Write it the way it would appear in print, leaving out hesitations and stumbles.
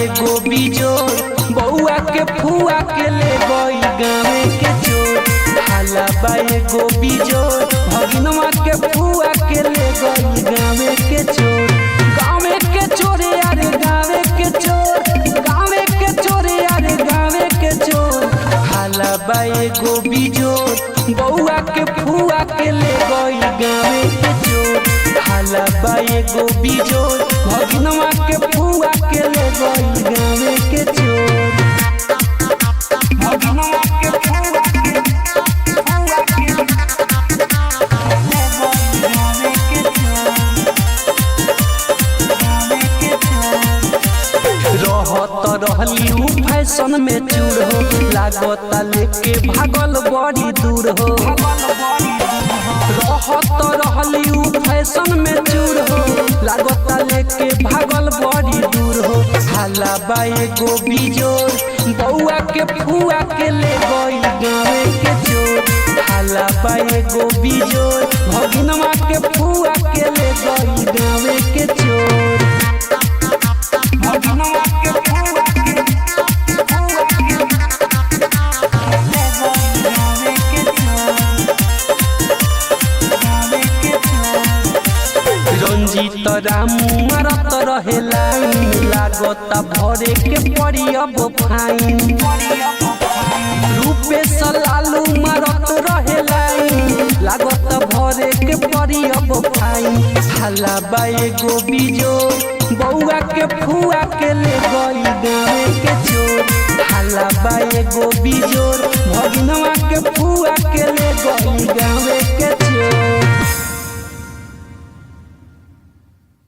एगो बिजोर, बउआ के फुआ के ले गई गावे के चोर। हाला बा एगो बिजोर, भगिनवा के फुआ के ले गई गावे के चोर। गावे के चोरे यारे गावे के चोर, गावे के चोरे यारे गावे के चोर। हाला बा एगो बिजोर, बउआ के फुआ के ले गई गावे के चोर। हाला बा एगो बिजोर, भगिनवा के फुआ के ले गई गावे के चोर। भगिनवा के फुआ के ले गई गावे के चोर। रहत रहली उ फैशन में चूर हो, लागता लेके भागल बड़ी दूर हो। रहत रहली उ फैशन में चूर हो, लागता लेके भागल बड़ी दूर हो। हाला बा एगो बिजोर, बउआ के फुआ के ले गई गावे के चोर। हाला बा एगो बिजोर, भगिनवा के फुआ के ले गई गावे के चोर। भगिनवा के फुआ के ले गई गावे के चोर। रंजीत रामू मारत रहेला, लागता भरे के पड़ी अब फाइन। रूपेश लालू मारत रहेला, लागता भरे के पड़ी अब फाइन। हाला बा एगो बिजोर, बउआ के फुआ के ले गई गावे के चोर। हाला बा एगो बिजोर,